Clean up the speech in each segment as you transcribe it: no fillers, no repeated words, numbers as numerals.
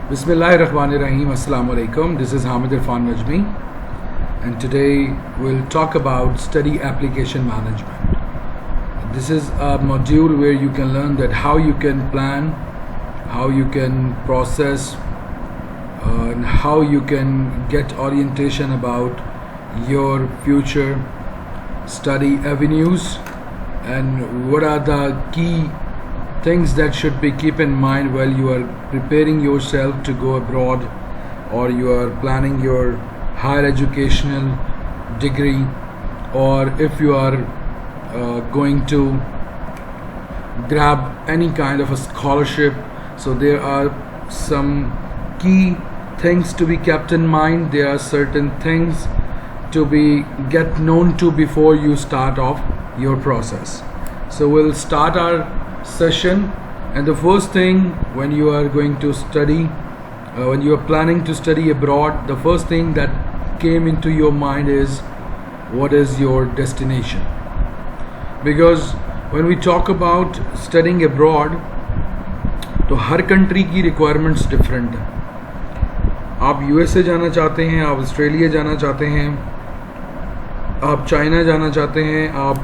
Bismillahirrahmanirrahim. Assalamu alaikum. This is Hamid Irfan Najmi, and today we'll talk about study application management. This is a module where you can learn that how you can plan, how you can process, and how you can get orientation about your future study avenues, and what are the key things that should be keep in mind while you are preparing yourself to go abroad, or you are planning your higher educational degree, or if you are going to grab any kind of a scholarship. So there are some key things to be kept in mind. There are certain things to be get known to before you start off your process. So we'll start our session, and the first thing when you are going to study, when you are planning to study abroad, the first thing that came into your mind is what is your destination. Because when we talk about studying abroad, तो हर country की requirements different है. आप USA जाना चाहते हैं, आप Australia जाना चाहते हैं, आप चाइना जाना चाहते हैं, आप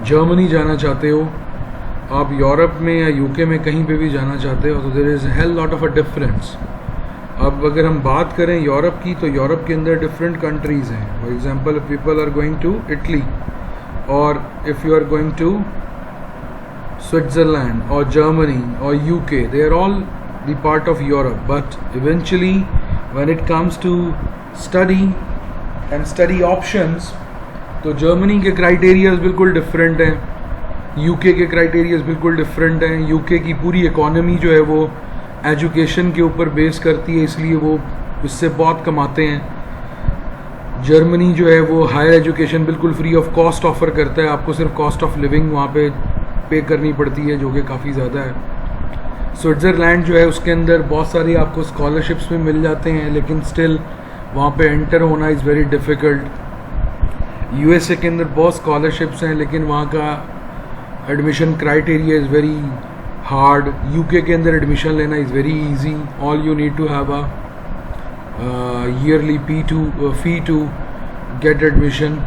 जर्मनी जाना चाहते हो, आप यूरोप में या यूके में कहीं पे भी जाना चाहते हो, तो there is hell lot of a difference. अब अगर हम बात करें यूरोप की, तो यूरोप के अंदर डिफरेंट कंट्रीज़ हैं. For example, people are going to Italy, और if you are going to Switzerland और जर्मनी और UK, they are all the part of Europe. But eventually when it comes to study and study options, तो Germany के criterias बिल्कुल different हैं, UK के criterias बिल्कुल different हैं. UK की पूरी इकॉनमी जो है वो एजुकेशन के ऊपर बेस करती है, इसलिए वो इससे बहुत कमाते हैं. जर्मनी जो है वो हायर एजुकेशन बिल्कुल फ्री ऑफ कॉस्ट ऑफर करता है. आपको सिर्फ कॉस्ट ऑफ लिविंग वहाँ पे करनी पड़ती है, जो कि काफ़ी ज़्यादा है. स्विट्ज़रलैंड जो है उसके अंदर बहुत सारी आपको स्कॉलरशिप्स भी मिल जाते हैं, लेकिन स्टिल वहाँ पे एंटर होना इज़ वेरी डिफ़िकल्ट. यूएसए के अंदर बहुत स्कॉलरशिप्स हैं, लेकिन वहाँ का admission criteria is very hard. UK के अंदर एडमिशन लेना is very easy. All you need to have a yearly fee to get admission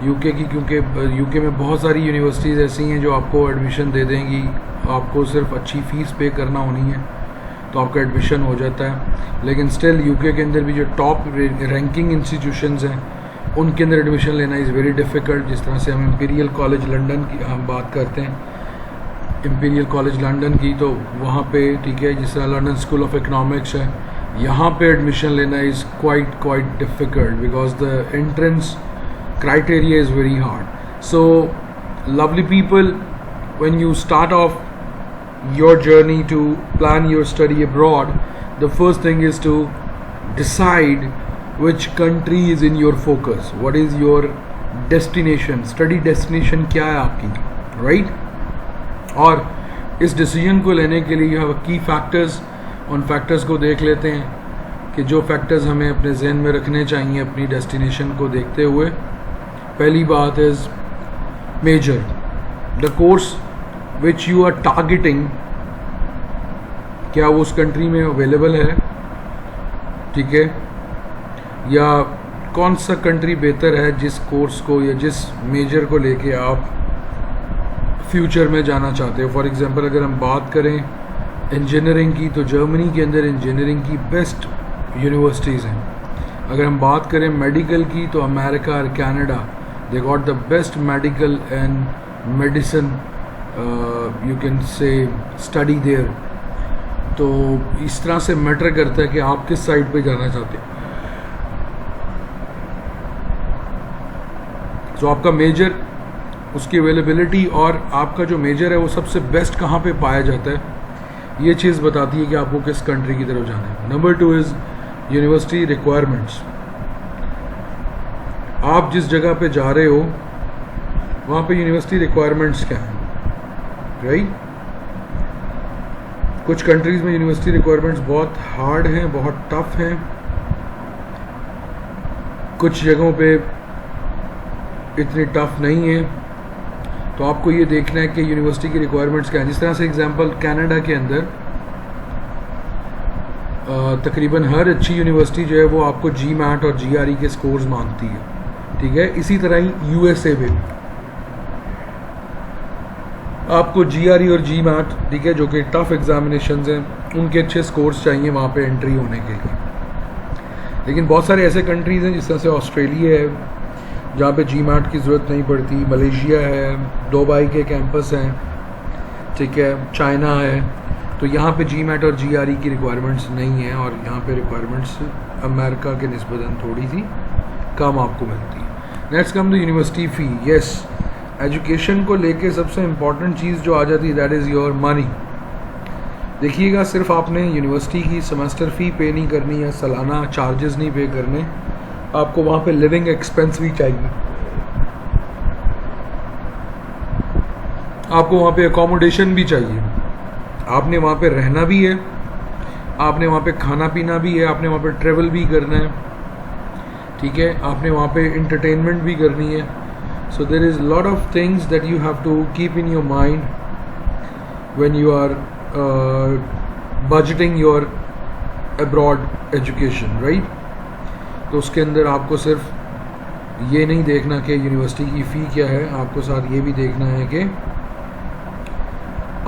UK की, क्योंकि यूके में बहुत सारी यूनिवर्सिटीज़ ऐसी हैं जो आपको एडमिशन दे देंगी. आपको सिर्फ अच्छी फ़ीस पे करना होनी है तो आपका एडमिशन हो जाता है. लेकिन स्टिल यूके के अंदर भी जो टॉप रैंकिंग इंस्टीट्यूशंस हैं उनके अंदर एडमिशन लेना इज़ वेरी डिफ़िकल्ट. जिस तरह से हम इंपीरियल कॉलेज लंदन की हम बात करते हैं, इंपीरियल कॉलेज लंदन की, तो वहाँ पे ठीक है, जिस तरह लंदन स्कूल ऑफ इकनॉमिक्स है, यहाँ पे एडमिशन लेना is quite difficult because the entrance criteria is very hard. So lovely people, when you start off your journey to plan your study abroad, the first thing is to decide which country is in your focus. What is your destination? Study destination क्या है आपकी, right? और इस decision को लेने के लिए you have key factors. उन फैक्टर्स को देख लेते हैं कि जो फैक्टर्स हमें अपने जहन में रखने चाहिए अपनी डेस्टिनेशन को देखते हुए. पहली बात is major, the course which you are targeting, क्या वो उस कंट्री में अवेलेबल है, ठीक है, या कौन सा कंट्री बेहतर है जिस कोर्स को या जिस मेजर को लेके आप फ्यूचर में जाना चाहते हो. फॉर एग्जांपल, अगर हम बात करें इंजीनियरिंग की, तो जर्मनी के अंदर इंजीनियरिंग की बेस्ट यूनिवर्सिटीज़ हैं. अगर हम बात करें मेडिकल की, तो अमेरिका और Canada, they got the best medical and medicine you can say study there. तो इस तरह से मैटर करता है कि आप किस साइड पे जाना चाहते हैं. तो आपका मेजर, उसकी अवेलेबिलिटी, और आपका जो मेजर है वो सबसे बेस्ट कहाँ पे पाया जाता है, ये चीज़ बताती है कि आपको किस कंट्री की तरफ जाना है. Number 2 is university requirements. आप जिस जगह पे जा रहे हो वहाँ पे यूनिवर्सिटी रिक्वायरमेंट्स क्या हैं, राइट? कुछ कंट्रीज़ में यूनिवर्सिटी रिक्वायरमेंट्स बहुत हार्ड हैं, बहुत टफ हैं. कुछ जगहों पे इतनी टफ नहीं है. तो आपको ये देखना है कि यूनिवर्सिटी की रिक्वायरमेंट्स क्या है. जिस तरह से एग्जांपल कनाडा के अंदर तकरीबन हर अच्छी यूनिवर्सिटी जो है वो आपको GMAT और GRE के स्कोर्स मांगती है, ठीक है। इसी तरह ही USA में आपको GRE और GMAT, ठीक है, जो कि टफ एग्जामिनेशंस हैं, उनके अच्छे स्कोर्स चाहिए वहाँ पे एंट्री होने के लिए। लेकिन बहुत सारे ऐसे कंट्रीज़ हैं जिस तरह से ऑस्ट्रेलिया है जहाँ पे GMAT की ज़रूरत नहीं पड़ती, मलेशिया है, दुबई के कैंपस हैं, ठीक है, चाइना है, तो यहाँ पे GMAT और GRE की रिक्वायरमेंट्स नहीं है और यहाँ पे रिक्वायरमेंट्स अमेरिका के निस्बतन थोड़ी सी कम आपको मिलती है। Next come the university fee. Yes, education को लेके सबसे इम्पॉर्टेंट चीज़ जो आ जाती है दैट इज़ योर मनी। देखिएगा, सिर्फ आपने यूनिवर्सिटी की सेमेस्टर फ़ी पे नहीं करनी या सालाना चार्जेस नहीं पे करने, आपको वहाँ पे लिविंग एक्सपेंस भी चाहिए, आपको वहाँ पे अकोमोडेशन भी चाहिए, आपने वहाँ पे रहना भी है, आपने वहाँ पे खाना पीना भी है, आपने वहाँ पे ट्रेवल भी करना है, ठीक है, आपने वहाँ पे इंटरटेनमेंट भी करनी है। So there is lot of things that you have to keep in your mind when you are budgeting your abroad education, right. तो उसके अंदर आपको सिर्फ ये नहीं देखना कि यूनिवर्सिटी की फ़ी क्या है, आपको साथ ये भी देखना है कि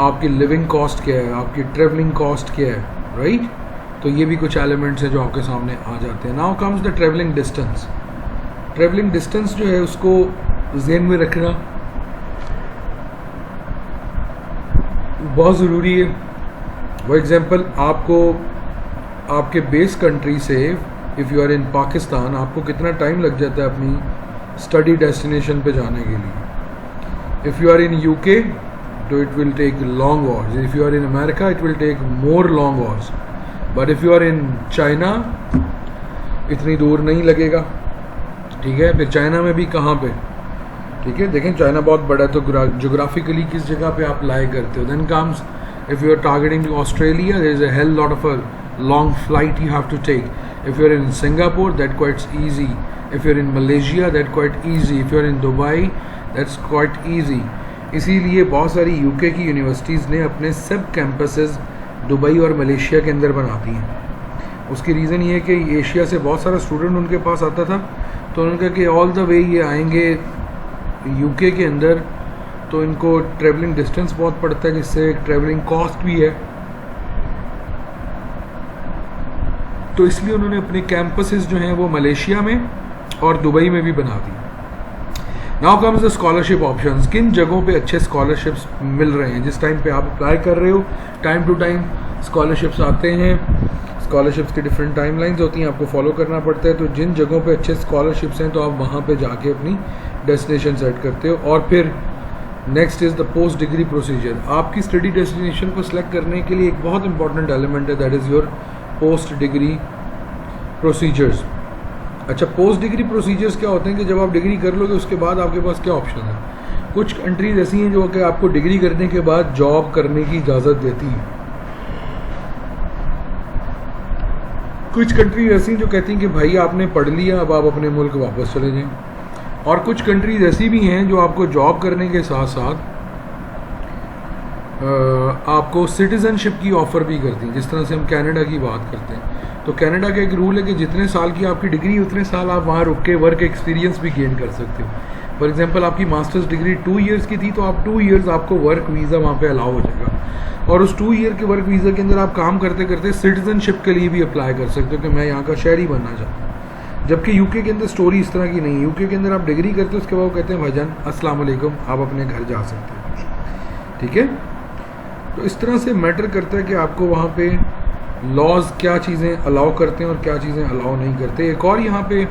आपकी लिविंग कॉस्ट क्या है, आपकी ट्रेवलिंग कॉस्ट क्या है, राइट। तो ये भी कुछ एलिमेंट्स हैं जो आपके सामने आ जाते हैं। Now comes the travelling distance. Travelling distance जो है उसको ज़हन में रखना बहुत ज़रूरी है। फॉर एग्ज़ाम्पल, आपको आपके बेस कंट्री से if you are in Pakistan, आपको कितना टाइम लग जाता है अपनी स्टडी डेस्टिनेशन पे जाने के लिए। If you are in UK तो it will take long hours, if you are in America it will take more long hours, but if you are in China इतनी दूर नहीं लगेगा, ठीक है। फिर चाइना में भी कहाँ पे, ठीक है, देखें चाइना बहुत बड़ा है, तो जोग्राफिकली किस जगह पे आप लाई करते हो। Then comes if you are targeting Australia, there is a hell lot of a long flight you have to take. If you're in Singapore, that quite easy. If you're in Malaysia, that quite easy. If you're in Dubai, that's quite easy. इसीलिए बहुत सारी UK की universities ने अपने सब campuses Dubai और Malaysia के अंदर बना दी हैं। उसकी रीज़न ये है कि एशिया से बहुत सारा स्टूडेंट उनके पास आता था, तो उन्होंने कहा कि ऑल द वे ये आएंगे UK के अंदर तो इनको ट्रैवलिंग डिस्टेंस बहुत पड़ता है, जिससे ट्रैवलिंग कॉस्ट भी है, तो इसलिए उन्होंने अपने कैंपसेस जो हैं वो मलेशिया में और दुबई में भी बना दी। Now comes the scholarship options. किन जगहों पे अच्छे स्कॉलरशिप्स मिल रहे हैं? जिस टाइम पे आप अप्लाई कर रहे हो, टाइम टू टाइम स्कॉलरशिप्स आते हैं, स्कॉलरशिप्स की डिफरेंट टाइमलाइंस होती हैं, आपको फॉलो करना पड़ता है। तो जिन जगहों पे अच्छे स्कॉलरशिप्स हैं तो आप वहाँ पे जाके अपनी डेस्टिनेशन सेट करते हो। और फिर next is the post degree procedure. आपकी स्टडी डेस्टिनेशन को सिलेक्ट करने के लिए एक बहुत इंपॉर्टेंट एलिमेंट है, that is your post degree procedures. अच्छा, पोस्ट डिग्री प्रोसीजर्स क्या होते हैं कि जब आप डिग्री कर लोगे उसके बाद आपके पास क्या ऑप्शन है। कुछ कंट्रीज ऐसी हैं जो कि आपको डिग्री करने के बाद जॉब करने की इजाज़त देती हैं, कुछ कंट्रीज ऐसी हैं जो कहती हैं कि भाई आपने पढ़ लिया, अब आप अपने मुल्क वापस चले जाएं। और कुछ कंट्रीज ऐसी भी हैं जो आपको जॉब करने के साथ साथ आपको सिटीज़नशिप की ऑफ़र भी करती हैं। जिस तरह से हम कनाडा की बात करते हैं, तो कनाडा का एक रूल है कि जितने साल की आपकी डिग्री उतने साल आप वहाँ रुक के वर्क एक्सपीरियंस भी गेन कर सकते हो। फॉर एग्जांपल, आपकी मास्टर्स डिग्री 2 इयर्स की थी तो आप 2 इयर्स आपको वर्क वीज़ा वहाँ पे अलाउ हो जाएगा, और उस 2 ईयर के वर्क वीज़ा के अंदर आप काम करते करते सिटीज़नशिप के लिए भी अप्लाई कर सकते हो कि मैं यहाँ का शहरी बनना चाहता हूँ। जबकि यूके के अंदर स्टोरी इस तरह की नहीं है। यूके के अंदर आप डिग्री करते हो, उसके बाद वो कहते हैं भाईजान अस्सलाम वालेकुम, आप अपने घर जा सकते हो, ठीक है। तो इस तरह से मैटर करता है कि आपको वहाँ पे लॉज क्या चीज़ें अलाउ करते हैं और क्या चीज़ें अलाउ नहीं करते। एक और यहाँ पे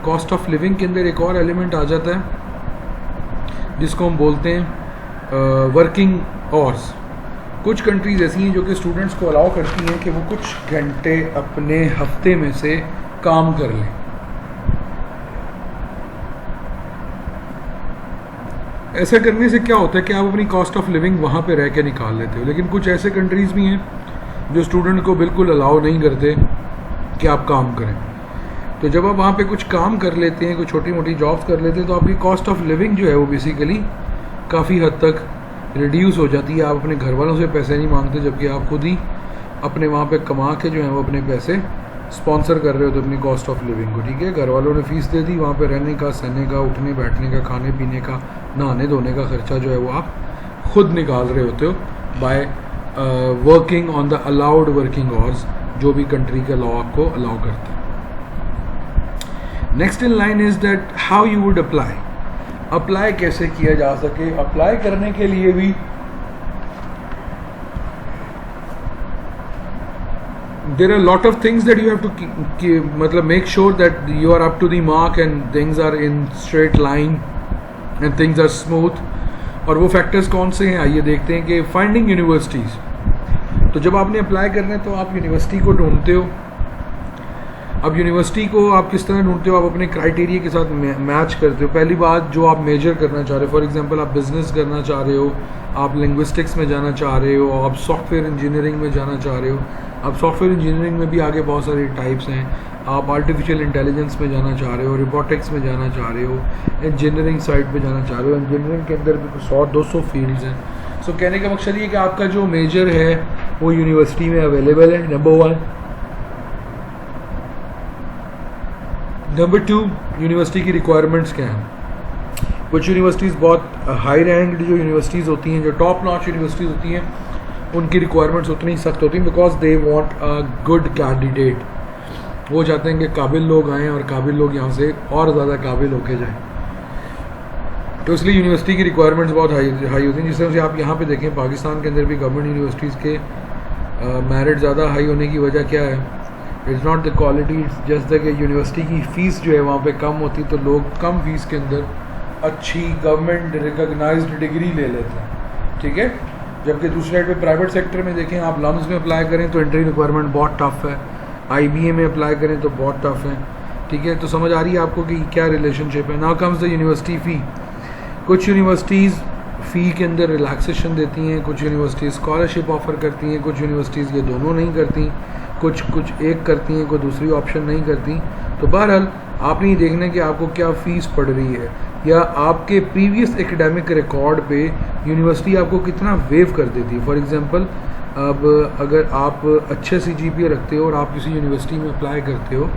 कॉस्ट ऑफ लिविंग के अंदर एक और एलिमेंट आ जाता है जिसको हम बोलते हैं वर्किंग आवर्स। कुछ कंट्रीज ऐसी हैं जो कि स्टूडेंट्स को अलाउ करती हैं कि वो कुछ घंटे अपने हफ्ते में से काम कर लें। ऐसा करने से क्या होता है कि आप अपनी कॉस्ट ऑफ लिविंग वहाँ पे रह के निकाल लेते हो। लेकिन कुछ ऐसे कंट्रीज़ भी हैं जो स्टूडेंट को बिल्कुल अलाउ नहीं करते कि आप काम करें। तो जब आप वहाँ पे कुछ काम कर लेते हैं, कुछ छोटी मोटी जॉब्स कर लेते हैं, तो आपकी कॉस्ट ऑफ लिविंग जो है वो बेसिकली काफ़ी हद तक रिड्यूस हो जाती है। आप अपने घर वालों से पैसे नहीं मांगते, जबकि आप खुद ही अपने वहाँ पे कमा के जो है वो अपने पैसे स्पॉन्सर कर रहे होते अपनी कॉस्ट ऑफ लिविंग को, ठीक है। घर वालों ने फ़ीस दे दी, वहाँ पे रहने का, सहने का, उठने बैठने का, खाने पीने का, नहाने धोने का खर्चा जो है वो आप खुद निकाल रहे होते हो by working on the allowed working hours, जो भी कंट्री का लॉ आपको अलाउ करता है। Next in line is that how you would apply कैसे किया जा सके। अप्लाई करने के लिए भी there are a lot of things that you have to मतलब make sure that you are up to the mark and things are in straight line and things are smooth। और वो फैक्टर्स कौन से हैं आइए देखते हैं कि फाइंडिंग यूनिवर्सिटीज़। तो जब आपने अप्लाई करना है तो आप यूनिवर्सिटी को ढूंढते हो। अब यूनिवर्सिटी को आप किस तरह ढूंढते हो, आप अपने क्राइटेरिया के साथ मैच करते हो। पहली बात जो आप मेजर करना चाह रहे हो, फॉर एग्जांपल आप बिजनेस करना चाह रहे हो, आप लिंग्विस्टिक्स में जाना चाह रहे हो, आप सॉफ्टवेयर इंजीनियरिंग में जाना चाह रहे हो। अब सॉफ्टवेयर इंजीनियरिंग में भी आगे बहुत सारे टाइप्स हैं। आप आर्टिफिशियल इंटेलिजेंस में जाना चाह रहे हो, रोबोटिक्स में जाना चाह रहे हो, इंजीनियरिंग साइड पे जाना चाह रहे हो। इंजीनियरिंग के अंदर भी 100-200 फील्ड्स हैं। सो कहने का मकसद ये है कि आपका जो मेजर है वो यूनिवर्सिटी में अवेलेबल है, नंबर 1। नंबर 2, यूनिवर्सिटी की रिक्वायरमेंट्स क्या हैं। कुछ यूनिवर्सिटीज़ बहुत हाई रैंक्ड जो यूनिवर्सिटीज़ होती हैं, जो टॉप नॉच यूनिवर्सिटीज़ होती हैं, उनकी रिक्वायरमेंट्स उतनी सख्त होती हैं because they want a good candidate. वो चाहते हैं कि काबिल लोग आएँ और काबिल लोग यहाँ से और ज़्यादा काबिल होके जाएँ। तो इसलिए यूनिवर्सिटी की रिक्वायरमेंट्स बहुत हाई होती हैं। जिस तरह से आप यहाँ पे देखें पाकिस्तान के अंदर भी गवर्नमेंट यूनिवर्सिटीज़ के मेरिट ज़्यादा हाई होने की वजह क्या है, it's not the quality, it's just the कि यूनिवर्सिटी की फ़ीस जो है वहाँ पे कम होती, तो लोग कम फीस के अंदर अच्छी गवर्नमेंट रिकॉग्नाइज्ड डिग्री ले लेते हैं, ठीक है। जबकि दूसरे साइड पे प्राइवेट सेक्टर में देखें, आप लम्स में अप्लाई करें तो एंट्री रिक्वायरमेंट बहुत टफ है, IBA में अप्लाई करें तो बहुत टफ है, ठीक है। तो समझ आ रही है आपको कि क्या रिलेशनशिप है। नाउ कम्स द यूनिवर्सिटी फ़ी। कुछ यूनिवर्सिटीज़ फ़ी के अंदर रिलैक्सेशन देती हैं, कुछ यूनिवर्सिटीज़ स्कॉलरशिप ऑफ़र करती हैं, कुछ यूनिवर्सिटीज़ ये दोनों नहीं करती, कुछ एक करती हैं, कोई दूसरी ऑप्शन नहीं करती। तो बहरहाल आपने ये देखना है कि आपको क्या फ़ीस पड़ रही है, या आपके प्रीवियस एकेडमिक रिकॉर्ड पे यूनिवर्सिटी आपको कितना वेव कर देती है। फॉर एग्जांपल अब अगर आप अच्छे CGPA रखते हो और आप किसी यूनिवर्सिटी में अप्लाई करते हो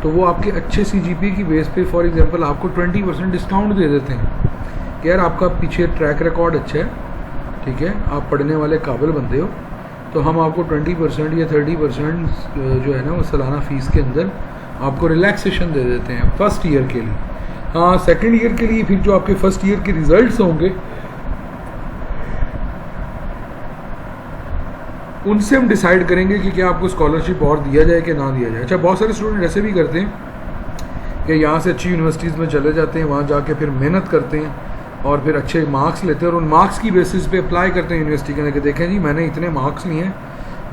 तो वो आपके अच्छे CGPA की बेस पे फॉर एग्जांपल आपको 20% डिस्काउंट दे देते हैं कि यार आपका पीछे ट्रैक रिकॉर्ड अच्छा है, ठीक है, आप पढ़ने वाले काबिल बंदे हो, तो हम आपको 20% या 30% जो है ना वो सालाना फ़ीस के अंदर आपको रिलैक्सेशन दे देते हैं फर्स्ट ईयर के लिए। हाँ, सेकंड ईयर के लिए फिर जो आपके फर्स्ट ईयर के रिजल्ट्स होंगे उनसे हम डिसाइड करेंगे कि क्या आपको स्कॉलरशिप और दिया जाए कि ना दिया जाए। अच्छा, बहुत सारे स्टूडेंट ऐसे भी करते हैं कि यहाँ से अच्छी यूनिवर्सिटीज़ में चले जाते हैं, वहाँ जाके फिर मेहनत करते हैं और फिर अच्छे मार्क्स लेते हैं और उन मार्क्स की बेसिस पे अप्लाई करते हैं यूनिवर्सिटी के अंदर कि देखें जी मैंने इतने मार्क्स लिए हैं,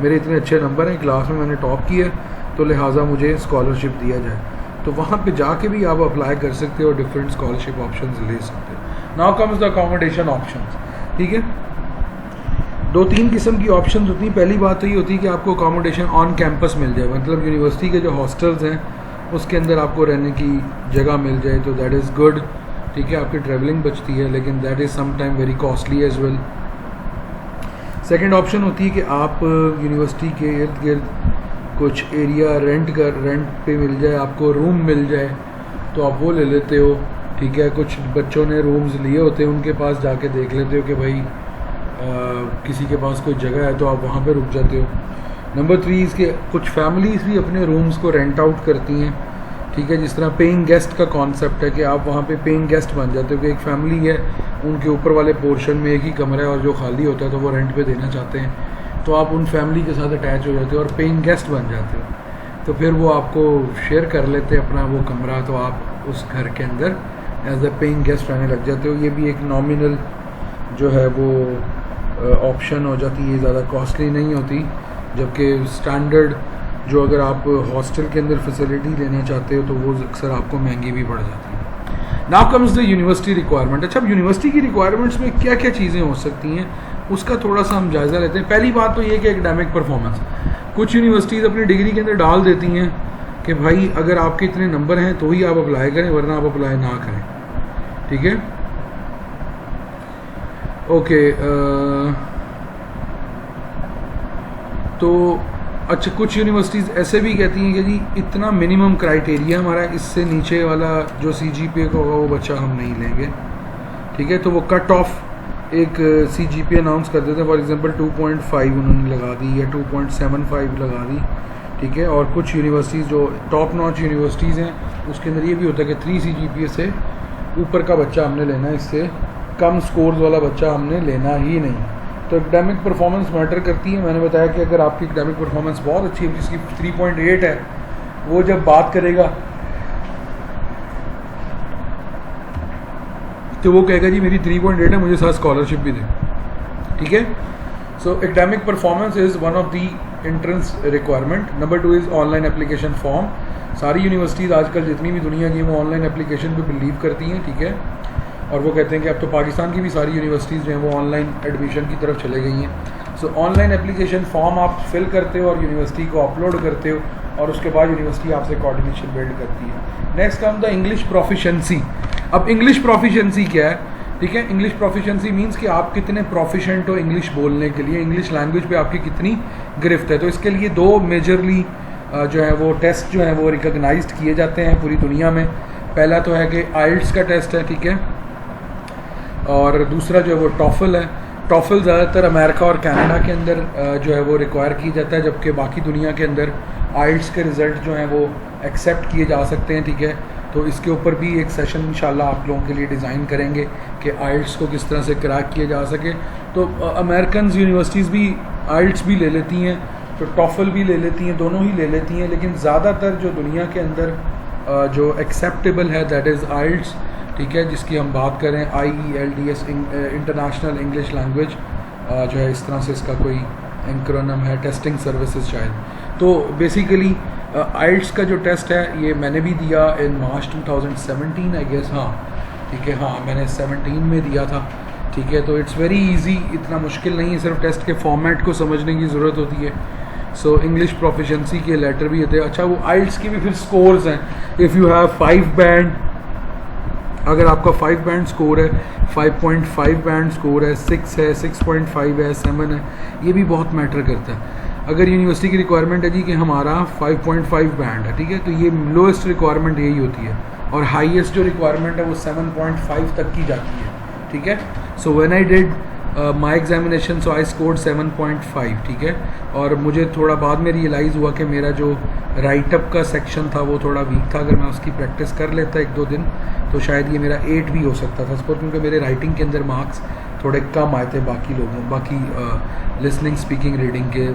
मेरे इतने अच्छे नंबर हैं, क्लास में मैंने टॉप किया, तो लिहाजा मुझे स्कॉलरशिप दिया जाए। तो वहाँ पे जाके भी आप अप्लाई कर सकते हो और डिफरेंट स्कॉलरशिप ऑप्शंस ले सकते हो। Now comes the accommodation options, ठीक है। 2-3 किस्म की ऑप्शंस होती हैं। पहली बात तो ये होती है कि आपको अकोमोडेशन ऑन कैंपस मिल जाए, मतलब यूनिवर्सिटी के जो हॉस्टल्स हैं उसके अंदर आपको रहने की जगह मिल जाए, तो दैट इज़ गुड, ठीक है। आपकी ट्रैवलिंग बचती है, लेकिन that is some time very costly as well. Second option होती है कि आप यूनिवर्सिटी के इर्द गिर्द कुछ एरिया रेंट पे मिल जाए, आपको रूम मिल जाए तो आप वो ले लेते हो, ठीक है। कुछ बच्चों ने रूम्स लिए होते हैं, उनके पास जाके देख लेते हो कि भाई किसी के पास कोई जगह है तो आप वहाँ पे रुक जाते हो। नंबर 3 इसके कुछ फैमिलीज़ भी अपने रूम्स को रेंट आउट करती हैं, ठीक है। जिस तरह पेइंग गेस्ट का कॉन्सेप्ट है कि आप वहाँ पे पेइंग गेस्ट बन जाते हो कि एक फैमिली है, उनके ऊपर वाले पोर्शन में एक ही कमरा है और जो खाली होता है तो वो रेंट पे देना चाहते हैं, तो आप उन फैमिली के साथ अटैच हो जाते हो और पेइंग गेस्ट बन जाते हो। तो फिर वो आपको शेयर कर लेते हैं अपना वो कमरा, तो आप उस घर के अंदर एज अ पेइंग गेस्ट रहने लग जाते हो। ये भी एक नॉमिनल जो है वो ऑप्शन हो जाती है, ज़्यादा कॉस्टली नहीं होती, जबकि स्टैंडर्ड जो अगर आप हॉस्टल के अंदर फैसिलिटी लेना चाहते हो तो वो अक्सर आपको महंगी भी पड़ जाती है। Now comes the university requirement. अच्छा, अब यूनिवर्सिटी की रिक्वायरमेंट्स में क्या क्या चीज़ें हो सकती हैं उसका थोड़ा सा हम जायज़ा लेते हैं। पहली बात तो ये कि एकेडमिक परफॉर्मेंस, कुछ यूनिवर्सिटीज़ अपनी डिग्री के अंदर डाल देती हैं कि भाई अगर आपके इतने नंबर हैं तो ही आप अप्लाई करें, वरना आप अप्लाई ना करें, ठीक है। ओके, तो अच्छा, कुछ यूनिवर्सिटीज़ ऐसे भी कहती हैं कि जी इतना मिनिमम क्राइटेरिया हमारा, इससे नीचे वाला जो CGPA का होगा वो बच्चा हम नहीं लेंगे, ठीक है। तो वो कट ऑफ एक CGPA अनाउंस कर देते हैं, फॉर एग्जांपल 2.5 उन्होंने लगा दी या 2.75 लगा दी, ठीक है। और कुछ यूनिवर्सिटीज़ जो टॉप नॉच यूनिवर्सिटीज़ हैं उसके अंदर ये भी होता है कि 3 CGPA से ऊपर का बच्चा हमने लेना है, इससे कम स्कोर्स वाला बच्चा हमने लेना ही नहीं। तो एकेडमिक परफॉर्मेंस मैटर करती है। मैंने बताया कि अगर आपकी एकेडमिक परफॉर्मेंस बहुत अच्छी है, जिसकी 3.8 है, वो जब बात करेगा तो वो कहेगा जी मेरी 3.8 है, मुझे साथ स्कॉलरशिप भी दे, ठीक है। So academic performance is one of the entrance requirement. Number 2 is online application form. सारी यूनिवर्सिटीज़ आजकल जितनी भी दुनिया की वो ऑनलाइन एप्लीकेशन पे बिलीव करती हैं, ठीक है। और वो कहते हैं कि अब तो पाकिस्तान की भी सारी यूनिवर्सिटीज़ जो हैं वो ऑनलाइन एडमिशन की तरफ चले गई हैं। सो ऑनलाइन एप्लीकेशन फॉर्म आप फिल करते हो और यूनिवर्सिटी को अपलोड करते हो, और उसके बाद यूनिवर्सिटी आपसे कोऑर्डिनेशन बिल्ड करती है। Next come the English proficiency. अब इंग्लिश प्रोफिशेंसी क्या है, ठीक है। इंग्लिश प्रोफिशेंसी मीन्स कि आप कितने प्रोफिशेंट हो इंग्लिश बोलने के लिए, इंग्लिश लैंग्वेज पे आपकी कितनी गिरफ्त है। तो इसके लिए 2 मेजरली जो है वो टेस्ट जो है वो रिकॉग्नाइज्ड किए जाते हैं पूरी दुनिया में। पहला तो है कि आइल्ट्स का टेस्ट है, ठीक है, और दूसरा जो है वो टॉफल है। टॉफल ज़्यादातर अमेरिका और कनाडा के अंदर जो है वो रिक्वायर की जाता है, जबकि बाकी दुनिया के अंदर आइल्ट्स के रिज़ल्ट जो हैं वो एक्सेप्ट किए जा सकते हैं, ठीक है। तो इसके ऊपर भी एक सेशन इंशाल्लाह आप लोगों के लिए डिज़ाइन करेंगे कि आइल्ट्स को किस तरह से क्रैक किया जा सके। तो अमेरिकन यूनिवर्सिटीज़ भी आइल्ट्स भी ले लेती हैं, तो टॉफल भी ले लेती हैं, दोनों ही ले लेती हैं, लेकिन ज़्यादातर जो दुनिया के अंदर जो एक्सेप्टेबल है दैट इज़ आइल्ट्स, ठीक है, जिसकी हम बात करें IELTS इंटरनेशनल इंग्लिश लैंग्वेज जो है, इस तरह से इसका कोई एंक्रोनम है, टेस्टिंग सर्विसेज शायद। तो बेसिकली आइल्ट्स का जो टेस्ट है ये मैंने भी दिया इन मार्च 2017 आई गेस, हाँ ठीक है, हाँ मैंने 17 में दिया था, ठीक है। तो इट्स वेरी इजी, इतना मुश्किल नहीं है, सिर्फ टेस्ट के फॉर्मेट को समझने की ज़रूरत होती है। सो इंग्लिश प्रोफिशिएंसी के लेटर भी होते हैं। अच्छा, वो आइल्ट्स की भी फिर स्कोर्स हैं। इफ़ यू हैव 5 बैंड, अगर आपका 5 बैंड स्कोर है, 5.5 बैंड स्कोर है, 6 है, 6.5 है, 7 है, ये भी बहुत मैटर करता है। अगर यूनिवर्सिटी की रिक्वायरमेंट है जी कि हमारा 5.5 बैंड है, ठीक है, तो ये लोएस्ट रिक्वायरमेंट यही होती है, और हाईएस्ट जो रिक्वायरमेंट है वो 7.5 तक की जाती है, ठीक है। So when I did my examination so I scored 7.5, ठीक है। और मुझे थोड़ा बाद में रियलाइज़ हुआ कि मेरा जो राइटअप का सेक्शन था वो थोड़ा वीक था। अगर मैं उसकी प्रैक्टिस कर लेता 1-2 दिन तो शायद ये मेरा 8 भी हो सकता था सपोज, क्योंकि मेरे राइटिंग के अंदर मार्क्स थोड़े कम आए थे बाकी लिसनिंग स्पीकिंग रीडिंग के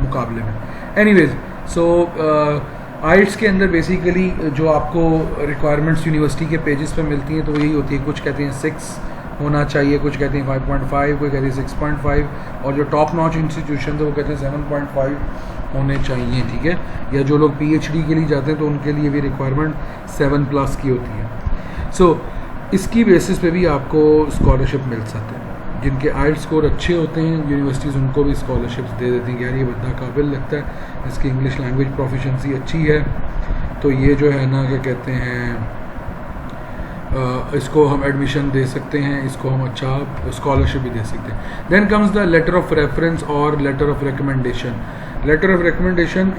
मुकाबले में। एनीवेज, सो आइल्ट्स के अंदर बेसिकली जो आपको रिक्वायरमेंट्स यूनिवर्सिटी के पेजेस पे मिलती हैं तो यही होती है, कुछ कहते हैं 6 होना चाहिए, कुछ कहते हैं 5.5, कोई कहते हैं 6.5, और जो टॉप नॉच इंस्टीट्यूशन है वो कहते हैं 7.5 होने चाहिए, ठीक है। या जो लोग PhD के लिए जाते हैं तो उनके लिए भी रिक्वायरमेंट 7+ की होती है। सो इसकी बेसिस पे भी आपको स्कॉलरशिप मिल सकते हैं। जिनके आइल्ट्स स्कोर अच्छे होते हैं यूनिवर्सिटीज़ उनको भी स्कॉलरशिप्स दे देती हैं कि यार ये बंदा काबिल लगता है, इसकी इंग्लिश लैंग्वेज प्रोफिशिएंसी अच्छी है, तो ये जो है ना क्या कहते हैं इसको हम एडमिशन दे सकते हैं, इसको हम अच्छा स्कॉलरशिप भी दे सकते हैं। Then comes the letter of reference और letter of recommendation. Letter of recommendation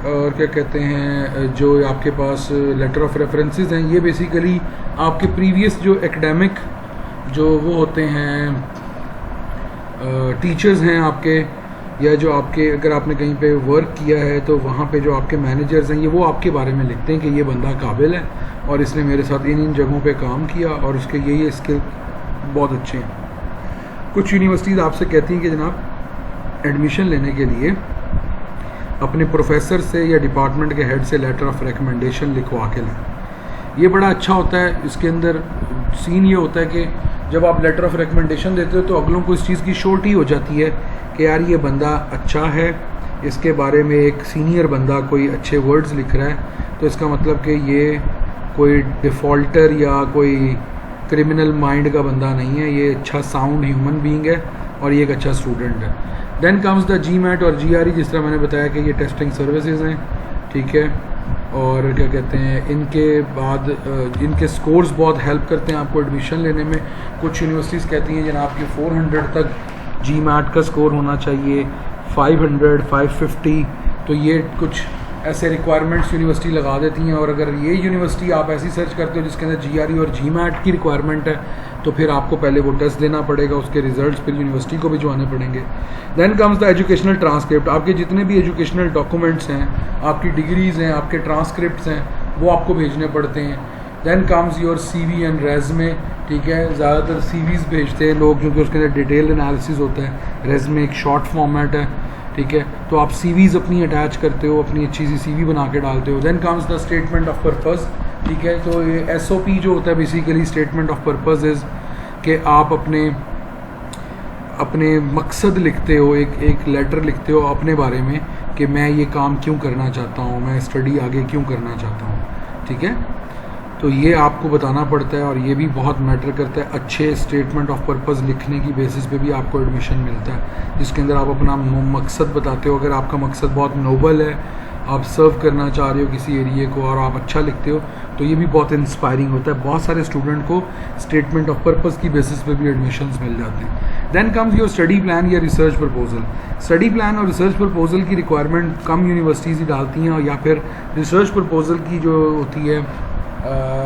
और क्या कहते हैं, जो आपके पास लेटर ऑफ रेफरेंसेस हैं, ये बेसिकली आपके प्रीवियस जो एकेडमिक जो वो होते हैं टीचर्स हैं आपके, या जो आपके अगर आपने कहीं पे वर्क किया है तो वहाँ पे जो आपके मैनेजर्स हैं ये वो आपके बारे में लिखते हैं कि ये बंदा काबिल है और इसने मेरे साथ इन जगहों पे काम किया और उसके ये स्किल बहुत अच्छे हैं। कुछ यूनिवर्सिटीज़ आपसे कहती हैं कि जनाब एडमिशन लेने के लिए अपने प्रोफेसर से या डिपार्टमेंट के हेड से लेटर ऑफ रिकमेंडेशन लिखवा के लें। ये बड़ा अच्छा होता है। इसके अंदर सीन ये होता है कि जब आप लेटर ऑफ रिकमेंडेशन देते हो तो अगलों को इस चीज़ की श्योरिटी हो जाती है कि यार ये बंदा अच्छा है, इसके बारे में एक सीनियर बंदा कोई अच्छे वर्ड्स लिख रहा है, तो इसका मतलब कि ये कोई डिफ़ॉल्टर या कोई क्रिमिनल माइंड का बंदा नहीं है, ये अच्छा साउंड ह्यूमन बीइंग है और ये एक अच्छा स्टूडेंट है। देन कम्स द GMAT और GRE, जिस तरह मैंने बताया कि ये टेस्टिंग सर्विसेज हैं, ठीक है। और क्या कहते हैं, इनके बाद इनके स्कोर्स बहुत हेल्प करते हैं आपको एडमिशन लेने में। कुछ यूनिवर्सिटीज़ कहती हैं जनाब कि 400 तक GMAT का स्कोर होना चाहिए 500 550। तो ये कुछ ऐसे रिक्वायरमेंट्स यूनिवर्सिटी लगा देती हैं। और अगर ये यूनिवर्सिटी आप ऐसी सर्च करते हो जिसके अंदर GRE और GMAT की रिक्वायरमेंट है, तो फिर आपको पहले वो टेस्ट देना पड़ेगा, उसके रिजल्ट्स फिर यूनिवर्सिटी को भिजवाने पड़ेंगे। Then comes the educational transcript. आपके जितने भी एजुकेशनल डॉक्यूमेंट्स हैं, आपकी डिग्रीज़ हैं, आपके ट्रांसक्रिप्ट्स हैं, वो आपको भेजने पड़ते हैं। Then comes your CV and resume. ठीक है, ज़्यादातर CVs भेजते हैं लोग क्योंकि उसके अंदर डिटेल एनालिसिस होता है। रेज़मे एक शॉर्ट फॉर्मेट है, ठीक है, तो आप CVs अपनी अटैच करते हो, अपनी अच्छी सी CV बना के डालते हो। Then comes the statement of purpose. ठीक है, तो ये SOP जो होता है basically statement of purpose is कि आप अपने मकसद लिखते हो, एक लेटर लिखते हो अपने बारे में कि मैं ये काम क्यों करना चाहता हूँ, मैं स्टडी आगे क्यों करना चाहता हूँ। ठीक है, तो ये आपको बताना पड़ता है और ये भी बहुत मैटर करता है। अच्छे स्टेटमेंट ऑफ पर्पज़ लिखने की बेसिस पे भी आपको एडमिशन मिलता है, जिसके अंदर आप अपना मकसद बताते हो। अगर आपका मकसद बहुत नोबल है, आप सर्व करना चाह रहे हो किसी एरिए को और आप अच्छा लिखते हो, तो ये भी बहुत इंस्पायरिंग होता है। बहुत सारे स्टूडेंट को स्टेटमेंट ऑफ पर्पज़ की बेसिस पे भी एडमिशन्स मिल जाते हैं। Then comes your study plan या रिसर्च प्रपोजल। स्टडी प्लान और रिसर्च प्रपोजल की रिक्वायरमेंट कम यूनिवर्सिटीज़ ही डालती हैं, या फिर रिसर्च प्रपोजल की जो होती है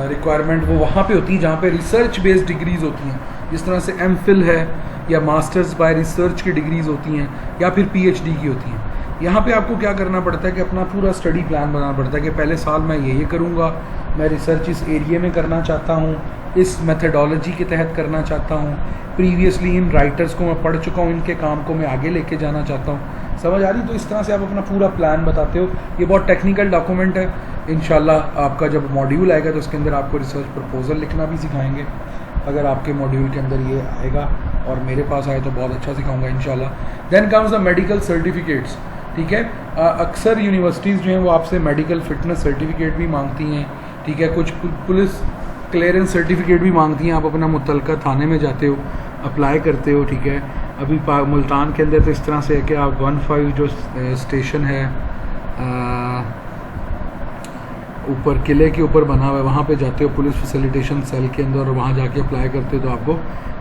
रिक्वायरमेंट वो वहाँ पे होती है जहाँ पे रिसर्च बेस्ड डिग्रीज़ होती हैं, जिस तरह से MPhil है या मास्टर्स बाय रिसर्च की डिग्रीज़ होती हैं या फिर PhD की होती हैं। यहाँ पे आपको क्या करना पड़ता है कि अपना पूरा स्टडी प्लान बनाना पड़ता है कि पहले साल मैं ये करूँगा, मैं रिसर्च इस एरिए में करना चाहता हूँ, इस मेथडोलॉजी के तहत करना चाहता हूँ, प्रीवियसली इन राइटर्स को मैं पढ़ चुका हूँ, इनके काम को मैं आगे लेके जाना चाहता हूँ। समझ आ रही? तो इस तरह से आप अपना पूरा प्लान बताते हो। ये बहुत टेक्निकल डॉक्यूमेंट है। इंशाल्लाह आपका जब मॉड्यूल आएगा तो उसके अंदर आपको रिसर्च प्रपोजल लिखना भी सिखाएंगे। अगर आपके मॉड्यूल के अंदर ये आएगा और मेरे पास आए तो बहुत अच्छा सिखाऊंगा इंशाल्लाह। Then comes the medical certificates. ठीक है, अक्सर यूनिवर्सिटीज़ जो हैं वो आपसे मेडिकल फिटनेस सर्टिफिकेट भी मांगती हैं। ठीक है, कुछ पुलिस क्लियरेंस सर्टिफिकेट भी मांगती हैं। आप अपना मुतलका थाने में जाते हो, अप्लाई करते हो। ठीक है, अभी मुल्तान के अंदर तो इस तरह से है कि आप 15 जो स्टेशन है ऊपर किले के ऊपर बना हुआ है, वहाँ पे जाते हो पुलिस फैसिलिटेशन सेल के अंदर, और वहाँ जाके अप्लाई करते हो तो आपको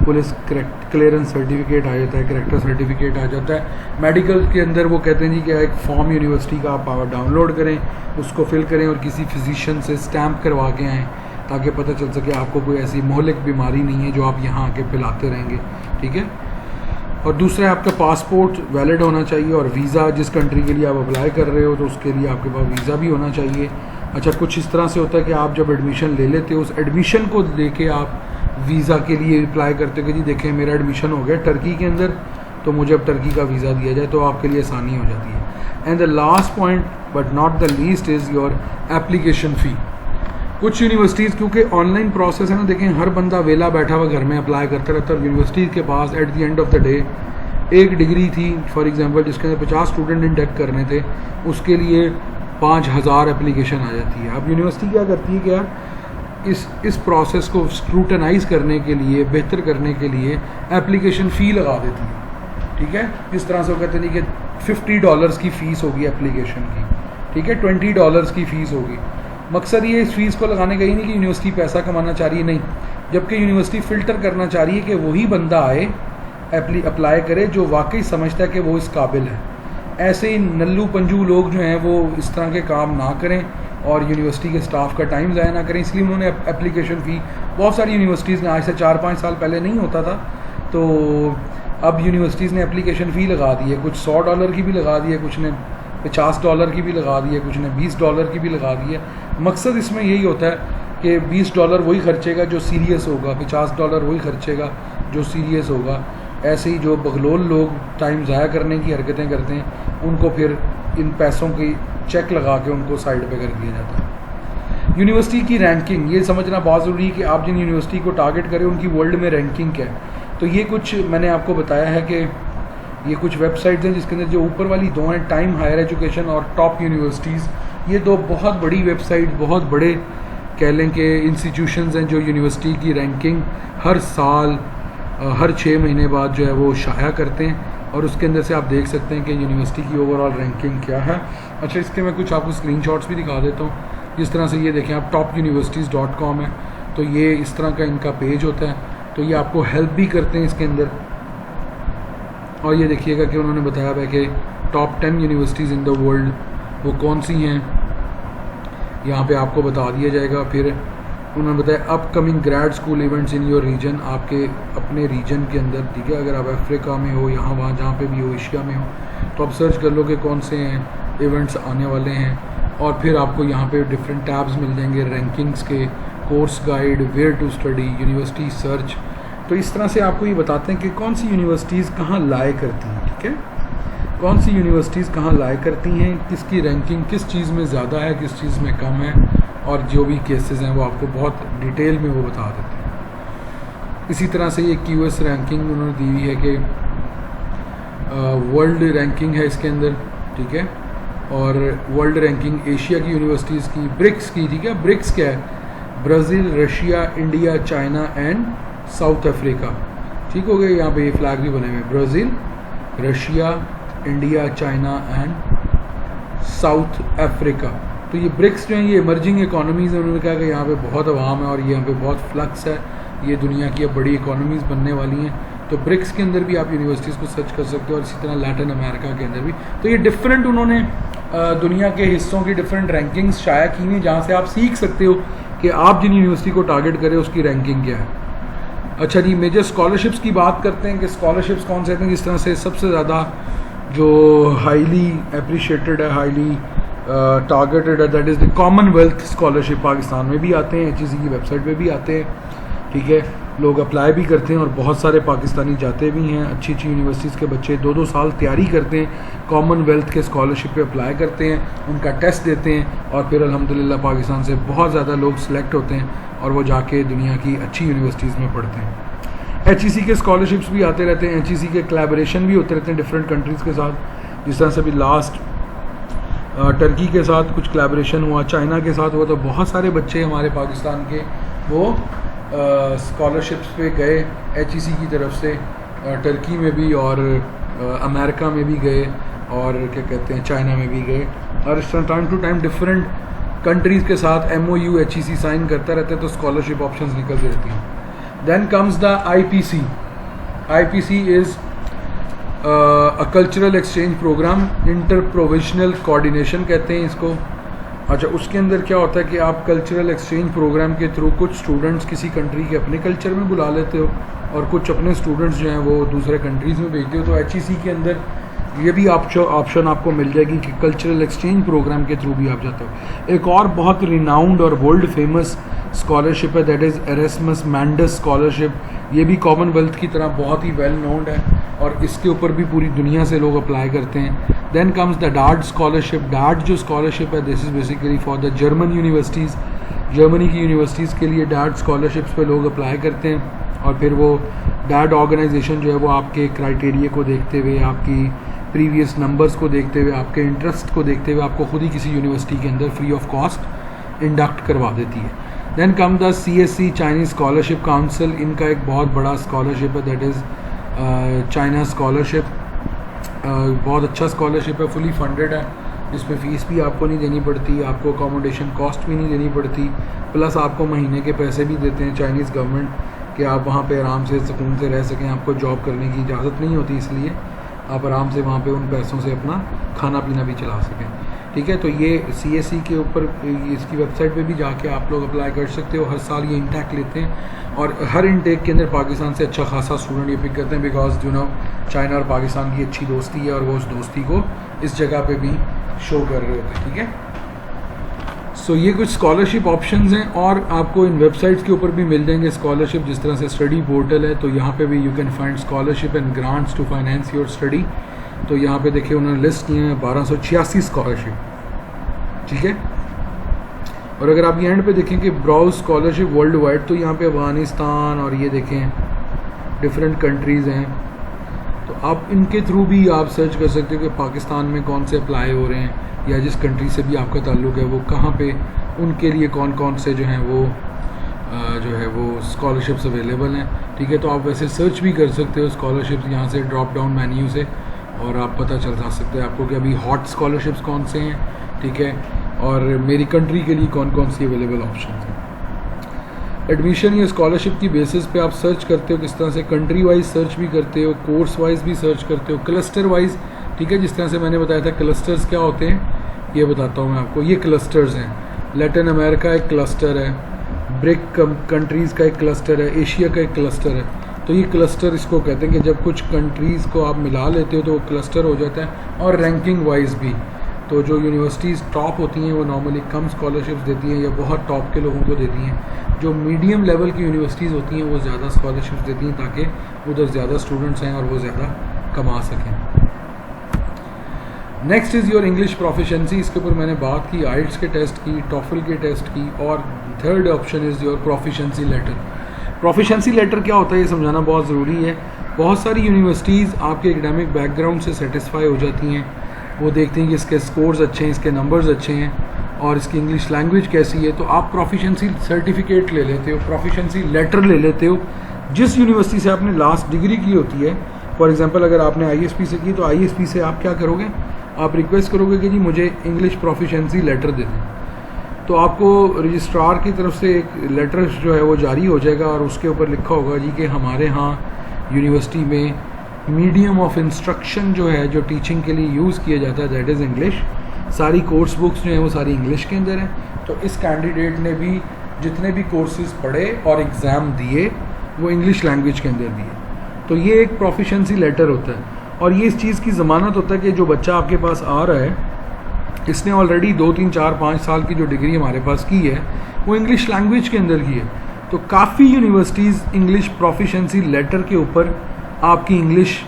पुलिस क्लियरेंस सर्टिफिकेट आ जाता है, करेक्टर सर्टिफिकेट आ जाता है। मेडिकल के अंदर वो कहते हैं जी कि एक फॉर्म यूनिवर्सिटी का आप डाउनलोड करें, उसको फिल करें और किसी फिजिशियन से स्टैम्प करवा के आएँ, ताकि पता चल सके आपको कोई ऐसी मोहलिक बीमारी नहीं है जो आप यहाँ आके पिलाते रहेंगे। ठीक है, और दूसरा आपका पासपोर्ट वैलिड होना चाहिए, और वीज़ा जिस कंट्री के लिए आप अप्लाई कर रहे हो तो उसके लिए आपके पास वीज़ा भी होना चाहिए। अच्छा, कुछ इस तरह से होता है कि आप जब एडमिशन ले लेते हो, उस एडमिशन को लेके आप वीज़ा के लिए अप्लाई करते हो कि जी देखें मेरा एडमिशन हो गया टर्की के अंदर, तो मुझे अब टर्की का वीज़ा दिया जाए, तो आपके लिए आसानी हो जाती है। And the last point but not the least is your application fee. कुछ यूनिवर्सिटीज़ क्योंकि ऑनलाइन प्रोसेस है ना, देखें हर बंदा वेला बैठा हुआ घर में अप्लाई करता रहता है। यूनिवर्सिटी के पास at the end of the day एक डिग्री थी फॉर एग्जांपल जिसके अंदर 50 स्टूडेंट इंटेक करने थे, उसके लिए 5000 एप्लीकेशन आ जाती है। अब यूनिवर्सिटी क्या करती है कि यार इस प्रोसेस को स्क्रूटनाइज करने के लिए, बेहतर करने के लिए एप्लीकेशन फ़ी लगा देती है। ठीक है, इस तरह से वो कहते हैं कि $50 की फ़ीस होगी एप्लीकेशन की। ठीक है, $20 की फ़ीस होगी। मकसद ये इस फीस को लगाने का ही नहीं कि यूनिवर्सिटी पैसा कमाना चाह रही है, नहीं, जबकि यूनिवर्सिटी फ़िल्टर करना चाह रही है कि वही बंदा आए अप्लाई करे जो वाकई समझता है कि वो इस काबिल है। ऐसे ही नल्लू पंजू लोग जो हैं वो इस तरह के काम ना करें और यूनिवर्सिटी के स्टाफ का टाइम ज़ाया ना करें। इसलिए उन्होंने एप्लीकेशन फ़ी, बहुत सारी यूनिवर्सिटीज़ ने, आज से 4-5 साल पहले नहीं होता था, तो अब यूनिवर्सिटीज़ ने एप्लीकेशन फ़ी लगा दी है। कुछ $100 की भी लगा दी है, कुछ ने $50 की भी लगा दी है, कुछ ने $20 की भी लगा दी है। मकसद इसमें यही होता है कि $20 वही खर्चेगा जो सीरियस होगा, $50 वही खर्चेगा जो सीरियस होगा। ऐसे ही जो बगलोल लोग टाइम ज़ाया करने की हरकतें करते हैं, उनको फिर इन पैसों की चेक लगा के उनको साइड पे कर दिया जाता है। यूनिवर्सिटी की रैंकिंग, ये समझना बहुत ज़रूरी है कि आप जिन यूनिवर्सिटी को टारगेट करें उनकी वर्ल्ड में रैंकिंग क्या है। तो ये कुछ मैंने आपको बताया है कि ये कुछ वेबसाइट्स हैं जिसके अंदर जो ऊपर वाली दो हैं, टाइम हायर एजुकेशन और टॉप यूनिवर्सिटीज़, ये दो बहुत बड़ी वेबसाइट, बहुत बड़े कह लें कि इंस्टीट्यूशंस हैं जो यूनिवर्सिटी की रैंकिंग हर साल हर 6 महीने बाद जो है वो शाया करते हैं, और उसके अंदर से आप देख सकते हैं कि यूनिवर्सिटी की ओवरऑल रैंकिंग क्या है। अच्छा, इसके मैं कुछ आपको स्क्रीनशॉट्स भी दिखा देता हूँ। जिस तरह से ये देखें आप topuniversities.com है, तो ये इस तरह का इनका पेज होता है, तो ये आपको हेल्प भी करते हैं इसके अंदर। और ये देखिएगा कि उन्होंने बताया है कि top 10 universities in the world वो कौन सी हैं, यहाँ पे आपको बता दिया जाएगा। फिर उन्होंने बताया upcoming grade school events in your region, आपके अपने रीजन के अंदर, ठीक है। अगर आप अफ्रीका में हो, यहाँ वहाँ जहाँ पे भी हो, एशिया में हो, तो आप सर्च कर लो कि कौन से हैं इवेंट्स आने वाले हैं। और फिर आपको यहाँ पे डिफरेंट टैब्स मिल जाएंगे, रैंकिंग्स के, course guide, where to study, university search. तो इस तरह से आपको ये बताते हैं कि कौन सी यूनिवर्सिटीज़ कहाँ लाए करती हैं, ठीक है, कौन सी यूनिवर्सिटीज़ कहाँ लाए करती हैं, किसकी रैंकिंग किस चीज़ में ज़्यादा है, किस चीज़ में कम है, और जो भी केसेस हैं वो आपको बहुत डिटेल में वो बता देते हैं। इसी तरह से ये QS रैंकिंग उन्होंने दी हुई है कि वर्ल्ड रैंकिंग है इसके अंदर, ठीक है, और वर्ल्ड रैंकिंग एशिया की यूनिवर्सिटीज़ की, ब्रिक्स की, ठीक है। ब्रिक्स क्या है? Brazil, Russia, India, China and south Africa, ठीक हो गए। यहाँ पे ये फ्लैग भी बने हुए हैं, Brazil, Russia, India, China and south Africa. तो ये ब्रिक्स जो हैं ये इमर्जिंग इकोनॉमीज़ हैं। उन्होंने कहा कि यहाँ पे बहुत आवाम है और यहाँ पे बहुत फ्लक्स है, ये दुनिया की अब बड़ी इकोनॉमीज़ बनने वाली हैं। तो ब्रिक्स के अंदर भी आप यूनिवर्सिटीज़ को सर्च कर सकते हो, और इसी तरह लैटिन अमेरिका के अंदर भी। तो ये डिफरेंट उन्होंने दुनिया के हिस्सों की डिफरेंट रैंकिंग्स शाया की हैं, जहाँ से आप सीख सकते हो कि आप जिन यूनिवर्सिटी को टारगेट करें उसकी रैंकिंग क्या है। अच्छा जी, मेजर स्कॉलरशिप्स की बात करते हैं कि स्कॉलरशिप्स कौन से हैं। जिस तरह से सबसे ज़्यादा जो हाईली अप्रिशिएटेड है, हाईली टारगेटेड है, that is the Commonwealth scholarship. Pakistan में भी आते हैं, HEC की वेबसाइट पे भी आते हैं, ठीक है, लोग अप्लाई भी करते हैं और बहुत सारे पाकिस्तानी जाते भी हैं। अच्छी अच्छी यूनिवर्सिटीज़ के बच्चे 2-2 साल तैयारी करते हैं, कॉमनवेल्थ के स्कॉलरशिप पे अप्लाई करते हैं, उनका टेस्ट देते हैं, और फिर अल्हम्दुलिल्लाह पाकिस्तान से बहुत ज़्यादा लोग सिलेक्ट होते हैं और वो जाके दुनिया की अच्छी यूनिवर्सिटीज़ में पढ़ते हैं। HEC के स्कॉलरशिप्स भी आते रहते हैं, HEC के कोलैबोरेशन भी होते रहते हैं डिफरेंट कंट्रीज़ के साथ। जिस तरह से अभी लास्ट टर्की के साथ कुछ कोलैबोरेशन हुआ, चाइना के साथ हुआ, तो बहुत सारे बच्चे हमारे पाकिस्तान के वो स्कॉलरशिप्स पे गए HEC की तरफ से, टर्की में भी और अमेरिका में भी गए, और क्या कहते हैं चाइना में भी गए। और इस तरह time to time different countries के साथ MOU HEC साइन करता रहता है, तो स्कॉलरशिप ऑप्शंस निकलती रहती हैं। Then comes the IPC। IPC is a cultural exchange program, inter provisional coordination कहते हैं इसको। अच्छा, उसके अंदर क्या होता है कि आप कल्चरल एक्सचेंज प्रोग्राम के थ्रू कुछ स्टूडेंट्स किसी कंट्री के अपने कल्चर में बुला लेते हो, और कुछ अपने स्टूडेंट्स जो हैं वो दूसरे कंट्रीज़ में भेजते हो। तो HEC के अंदर ये भी ऑप्शन आपको मिल जाएगी कि कल्चरल एक्सचेंज प्रोग्राम के थ्रू भी आप जाते हो। एक और बहुत रिनाउंड और वर्ल्ड फेमस स्कॉलरशिप है, दैट इज़ एरेस्मस मैंडस स्कॉलरशिप। ये भी कॉमनवेल्थ की तरह बहुत ही वेल नोन्ड है, और इसके ऊपर भी पूरी दुनिया से लोग अप्लाई करते हैं। देन कम्स द डार्ट स्कॉलरशिप। डार्ट जो स्कॉलरशिप है, this is basically for the German universities. Germany की यूनिवर्सिटीज़ के लिए डार्ट स्कॉलरशिप्स पे लोग अप्लाई करते हैं, और फिर वो डार्ट ऑर्गेनाइजेशन जो है वो आपके क्राइटेरिया को देखते हुए, आपकी प्रीवियस नंबर्स को देखते हुए, आपके इंटरेस्ट को देखते हुए आपको खुद ही किसी यूनिवर्सिटी के अंदर फ्री ऑफ कॉस्ट इंडक्ट करवा देती है। Then come the CSC Chinese scholarship council. इनका एक बहुत बड़ा स्कॉलरशिप है, दैट इज़ चाइना स्कॉलरशिप। बहुत अच्छा स्कॉलरशिप है, फुली फंडेड है, इसमें फ़ीस भी आपको नहीं देनी पड़ती, आपको अकोमोडेशन कॉस्ट भी नहीं देनी पड़ती, प्लस आपको महीने के पैसे भी देते हैं चाइनीज़ गवर्नमेंट कि आप वहाँ पे आराम से सुकून से रह सकें। आपको जॉब करने की इजाज़त नहीं होती, इसलिए आप आराम से वहाँ पे उन पैसों से अपना खाना पीना भी चला सकें, ठीक है। तो ये CSC के ऊपर इसकी वेबसाइट पे भी जाके आप लोग अप्लाई कर सकते हो। हर साल ये इंटेक लेते हैं, और हर इंटेक के अंदर पाकिस्तान से अच्छा खासा स्टूडेंट ये पिक करते हैं, बिकॉज यू नो चाइना और पाकिस्तान की अच्छी दोस्ती है, और वो उस दोस्ती को इस जगह पे भी शो कर रहे होते हैं, ठीक है। सो ये कुछ स्कॉलरशिप ऑप्शंस हैं, और आपको इन वेबसाइट्स के ऊपर भी मिल जाएंगे स्कॉलरशिप। जिस तरह से स्टडी पोर्टल है, तो यहाँ पे भी you can find scholarship and grants to finance your study. तो यहाँ पे देखिए उन्होंने लिस्ट किए हैं 1286 स्कॉलरशिप, ठीक है। और अगर आप ये एंड पे देखें कि ब्राउज स्कॉलरशिप वर्ल्ड वाइड, तो यहाँ पे अफगानिस्तान और ये देखें डिफरेंट कंट्रीज़ हैं, तो आप इनके थ्रू भी आप सर्च कर सकते हो कि पाकिस्तान में कौन से अप्लाई हो रहे हैं, या जिस कंट्री से भी आपका ताल्लुक़ है वो कहाँ पे, उनके लिए कौन कौन से जो हैं वो स्कॉलरशिप्स अवेलेबल हैं, ठीक है। तो आप वैसे सर्च भी कर सकते हो स्कॉलरशिप्स यहाँ से ड्रॉप डाउन मेन्यू से, और आप पता चल सकते हैं आपको कि अभी हॉट स्कॉलरशिप्स कौन से हैं, ठीक है, और मेरी कंट्री के लिए कौन कौन सी अवेलेबल ऑप्शन हैं। एडमिशन या स्कॉलरशिप की बेसिस पे आप सर्च करते हो किस तरह से, कंट्री वाइज सर्च भी करते हो, कोर्स वाइज भी सर्च करते हो, क्लस्टर वाइज, ठीक है। जिस तरह से मैंने बताया था क्लस्टर्स क्या होते हैं ये बताता हूँ मैं आपको। ये क्लस्टर्स हैं, लैटिन अमेरिका एक क्लस्टर है, ब्रिक कंट्रीज़ का एक क्लस्टर है, एशिया का एक क्लस्टर है। तो ये क्लस्टर इसको कहते हैं कि जब कुछ कंट्रीज़ को आप मिला लेते हो तो वो क्लस्टर हो जाता है। और रैंकिंग वाइज भी, तो जो यूनिवर्सिटीज़ टॉप होती हैं वो नॉर्मली कम स्कॉलरशिप्स देती हैं या बहुत टॉप के लोगों को देती हैं। जो मीडियम लेवल की यूनिवर्सिटीज़ होती हैं वो ज़्यादा स्कॉलरशिप्स देती हैं ताकि उधर ज़्यादा स्टूडेंट्स हैं और वो ज़्यादा कमा सकें। Next is your English proficiency. इसके ऊपर मैंने बात की, आइट्स के टेस्ट की, टॉफल के टेस्ट की, और third option is your proficiency letter. Proficiency letter क्या होता है ये समझाना बहुत ज़रूरी है। बहुत सारी यूनिवर्सिटीज़ आपके एकेडमिक बैकग्राउंड से सेटिस्फाई हो जाती हैं, वो देखते हैं कि इसके स्कोर्स अच्छे हैं, इसके नंबर्स अच्छे हैं और इसकी इंग्लिश लैंग्वेज कैसी है, तो आप प्रोफिशेंसी सर्टिफिकेट ले लेते हो, प्रोफिशेंसी लेटर ले लेते हो जिस यूनिवर्सिटी से आपने लास्ट डिग्री की होती है। फॉर एग्जांपल अगर आपने ISP से की तो ISP से आप क्या करोगे, आप रिक्वेस्ट करोगे कि जी मुझे इंग्लिश प्रोफिशेंसी लेटर दे दें, तो आपको रजिस्ट्रार की तरफ से एक लेटर जो है वो जारी हो जाएगा और उसके ऊपर लिखा होगा जी कि हमारे यहाँ यूनिवर्सिटी में मीडियम ऑफ इंस्ट्रक्शन जो है, जो टीचिंग के लिए यूज़ किया जाता है, दैट इज़ इंग्लिश। सारी कोर्स बुक्स जो हैं वो सारी इंग्लिश के अंदर हैं। तो इस कैंडिडेट ने भी जितने भी कोर्सेज पढ़े और एग्ज़ाम दिए वो इंग्लिश लैंग्वेज के अंदर दिए, तो ये एक प्रोफिशेंसी लेटर होता है। और ये इस चीज़ की ज़मानत होता है कि जो बच्चा आपके पास आ रहा है इसने ऑलरेडी 2, 3, 4, 5 साल की जो डिग्री हमारे पास की है वो इंग्लिश लैंग्वेज के अंदर की है। तो काफ़ी यूनिवर्सिटीज़ इंग्लिश प्रोफिशेंसी लेटर के ऊपर आपकी इंग्लिश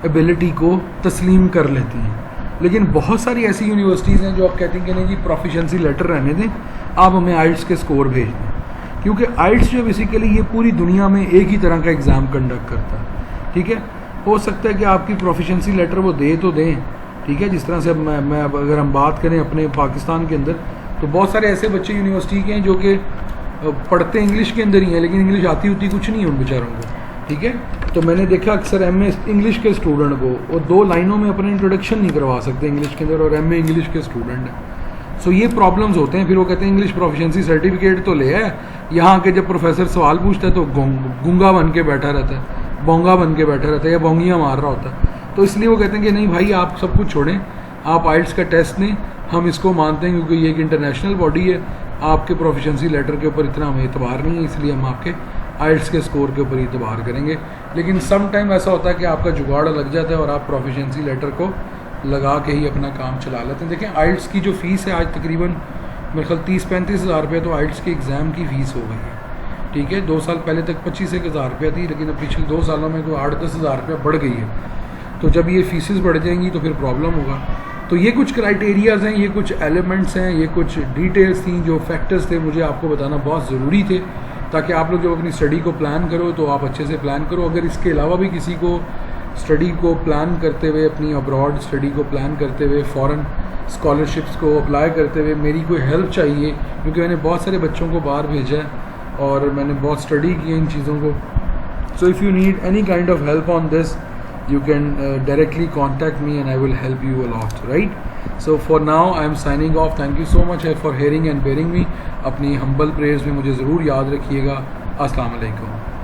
एबिलिटी को तस्लीम कर लेती हैं। लेकिन बहुत सारी ऐसी यूनिवर्सिटीज़ हैं जो आप कहती हैं कि नहीं जी प्रोफिशेंसी लेटर रहने दें, आप हमें आइट्स के स्कोर भेज दें, क्योंकि आइट्स जो बेसिकली ये पूरी दुनिया में एक ही तरह का एग्ज़ाम कंडक्ट करता है, ठीक है। हो सकता है कि आपकी प्रोफिशेंसी लेटर वो दे तो दें, ठीक है। जिस तरह से मैं अगर हम बात करें अपने पाकिस्तान के अंदर, तो बहुत सारे ऐसे बच्चे यूनिवर्सिटी के हैं जो कि पढ़ते इंग्लिश के अंदर ही हैं लेकिन इंग्लिश आती होती कुछ नहीं है उन बेचारों को, ठीक है। तो मैंने देखा अक्सर MA इंग्लिश के स्टूडेंट को वो 2 लाइनों में अपना इंट्रोडक्शन नहीं करवा सकते इंग्लिश के अंदर, और MA इंग्लिश के स्टूडेंट हैं। सो ये प्रॉब्लम्स होते हैं। फिर वो कहते हैं इंग्लिश प्रोफिशेंसी सर्टिफिकेट तो ले आए, यहाँ के जब प्रोफेसर सवाल पूछता है तो गूंगा बन के बैठा रहता है, बोंगा बन के बैठा रहता है या बोंगियाँ मार रहा होता है। तो इसलिए वो कहते हैं कि नहीं भाई आप सब कुछ छोड़ें, आप आइट्स का टेस्ट लें, हम इसको मानते हैं क्योंकि ये एक इंटरनेशनल बॉडी है, आपके प्रोफिशेंसी लेटर के ऊपर इतना हमें एतबार नहीं है, इसलिए हम आपके आइट्स के स्कोर के ऊपर एतबार करेंगे। लेकिन सम टाइम ऐसा होता है कि आपका जुगाड़ लग जाता है और आप प्रोफिशेंसी लेटर को लगा के ही अपना काम चला लेते हैं। देखें आइट्स की जो फ़ीस है आज तकरीबन मेरे ख्याल 30-35 हज़ार रुपये तो आइट्स के एग्ज़ाम की फ़ीस हो गई है, ठीक है। 2 साल पहले तक 25-1 हज़ार रुपये थी, लेकिन अब पिछले 2 सालों में तो 8-10 हज़ार रुपये बढ़ गई है। तो जब ये फीसेस बढ़ जाएंगी तो फिर प्रॉब्लम होगा। तो ये कुछ क्राइटेरियाज़ हैं, ये कुछ एलिमेंट्स हैं, ये कुछ डिटेल्स थी, जो फैक्टर्स थे मुझे आपको बताना बहुत ज़रूरी थे, ताकि आप लोग जब अपनी स्टडी को प्लान करो तो आप अच्छे से प्लान करो। अगर इसके अलावा भी किसी को स्टडी को प्लान करते हुए, अपनी अब्रॉड स्टडी को प्लान करते हुए, फ़ॉरेन स्कॉलरशिप्स को अप्लाई करते हुए मेरी कोई हेल्प चाहिए, क्योंकि मैंने बहुत सारे बच्चों को बाहर भेजा है और मैंने बहुत स्टडी की है इन चीज़ों को। So if you need any kind of help on this, you can directly contact me and I will help you a lot, right? So for now I am signing off. Thank you so much for hearing and bearing me. अपनी humble prayers में मुझे ज़रूर याद रखिएगा। अस्सलाम वालेकुम।